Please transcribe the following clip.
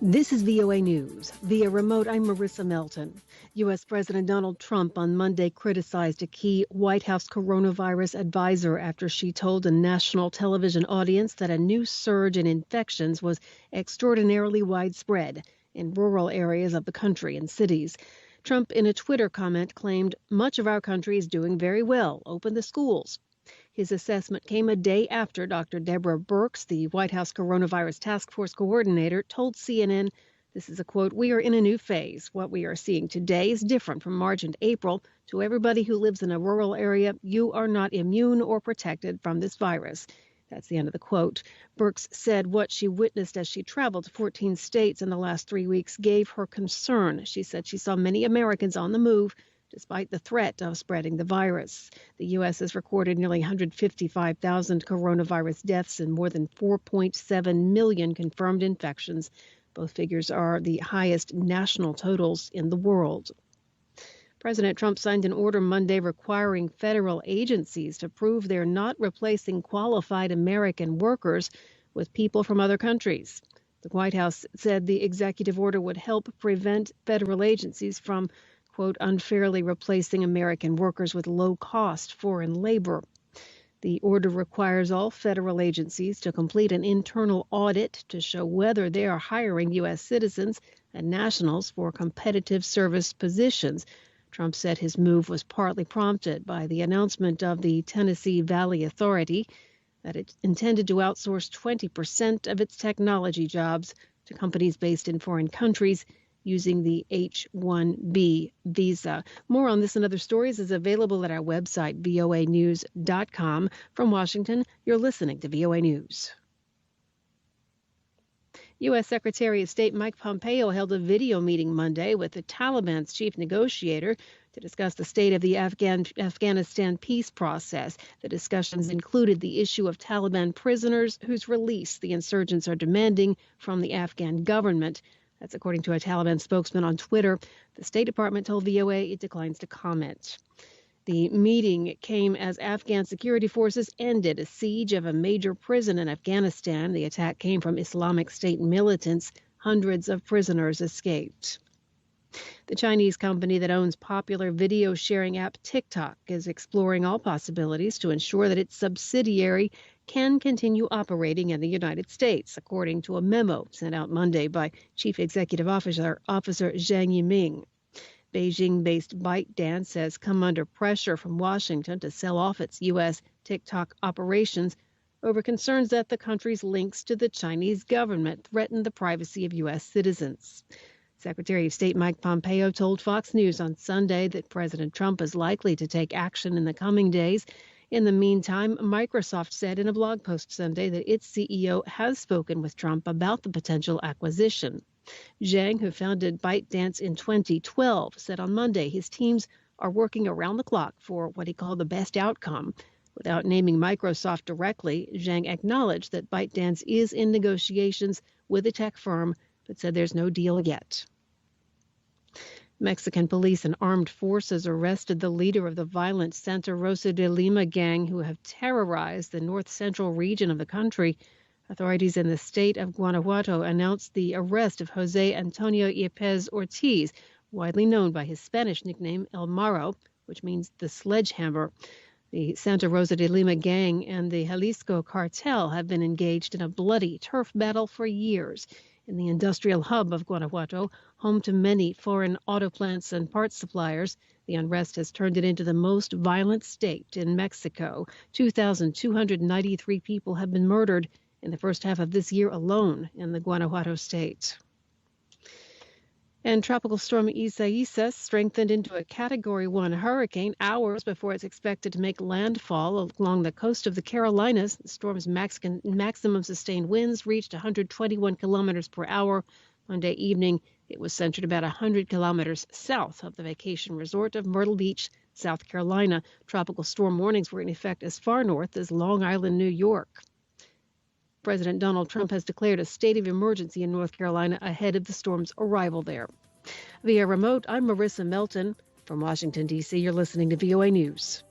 This is VOA News. Via remote, I'm Marissa Melton. U.S. President Donald Trump on Monday criticized a key White House coronavirus advisor after she told a national television audience that a new surge in infections was extraordinarily widespread in rural areas of the country and cities. Trump, in a Twitter comment, claimed, "Much of our country is doing very well. Open the schools." His assessment came a day after Dr. Deborah Birx, the White House Coronavirus Task Force coordinator, told CNN, this is a quote, "We are in a new phase. What we are seeing today is different from March and April. To everybody who lives in a rural area, you are not immune or protected from this virus." That's the end of the quote. Birx said what she witnessed as she traveled to 14 states in the last 3 weeks gave her concern. She said she saw many Americans on the move despite the threat of spreading the virus. The U.S. has recorded nearly 155,000 coronavirus deaths and more than 4.7 million confirmed infections. Both figures are the highest national totals in the world. President Trump signed an order Monday requiring federal agencies to prove they're not replacing qualified American workers with people from other countries. The White House said the executive order would help prevent federal agencies from, quote, unfairly replacing American workers with low-cost foreign labor. The order requires all federal agencies to complete an internal audit to show whether they are hiring U.S. citizens and nationals for competitive service positions. Trump said his move was partly prompted by the announcement of the Tennessee Valley Authority that it intended to outsource 20% of its technology jobs to companies based in foreign countries using the H-1B visa. More on this and other stories is available at our website, voanews.com. From Washington, you're listening to VOA News. U.S. Secretary of State Mike Pompeo held a video meeting Monday with the Taliban's chief negotiator to discuss the state of the Afghanistan peace process. The discussions included the issue of Taliban prisoners whose release the insurgents are demanding from the Afghan government. That's according to a Taliban spokesman on Twitter. The State Department told VOA it declines to comment. The meeting came as Afghan security forces ended a siege of a major prison in Afghanistan. The attack came from Islamic State militants. Hundreds of prisoners escaped. The Chinese company that owns popular video sharing app TikTok is exploring all possibilities to ensure that its subsidiary can continue operating in the United States, according to a memo sent out Monday by Chief Executive Officer Zhang Yiming. Beijing-based ByteDance has come under pressure from Washington to sell off its U.S. TikTok operations over concerns that the country's links to the Chinese government threaten the privacy of U.S. citizens. Secretary of State Mike Pompeo told Fox News on Sunday that President Trump is likely to take action in the coming days. In the meantime, Microsoft said in a blog post Sunday that its CEO has spoken with Trump about the potential acquisition. Zhang, who founded ByteDance in 2012, said on Monday his teams are working around the clock for what he called the best outcome. Without naming Microsoft directly, Zhang acknowledged that ByteDance is in negotiations with a tech firm, but said there's no deal yet. Mexican police and armed forces arrested the leader of the violent Santa Rosa de Lima gang who have terrorized the north-central region of the country. Authorities in the state of Guanajuato announced the arrest of Jose Antonio Yepes Ortiz, widely known by his Spanish nickname El Marro, which means the sledgehammer. The Santa Rosa de Lima gang and the Jalisco cartel have been engaged in a bloody turf battle for years. In the industrial hub of Guanajuato, home to many foreign auto plants and parts suppliers, the unrest has turned it into the most violent state in Mexico. 2,293 people have been murdered in the first half of this year alone in the Guanajuato state. And Tropical Storm Isaias strengthened into a Category 1 hurricane hours before it's expected to make landfall along the coast of the Carolinas. The storm's maximum sustained winds reached 121 kilometers per hour. Monday evening, it was centered about 100 kilometers south of the vacation resort of Myrtle Beach, South Carolina. Tropical storm warnings were in effect as far north as Long Island, New York. President Donald Trump has declared a state of emergency in North Carolina ahead of the storm's arrival there. Via remote, I'm Marissa Melton. From Washington, D.C., you're listening to VOA News.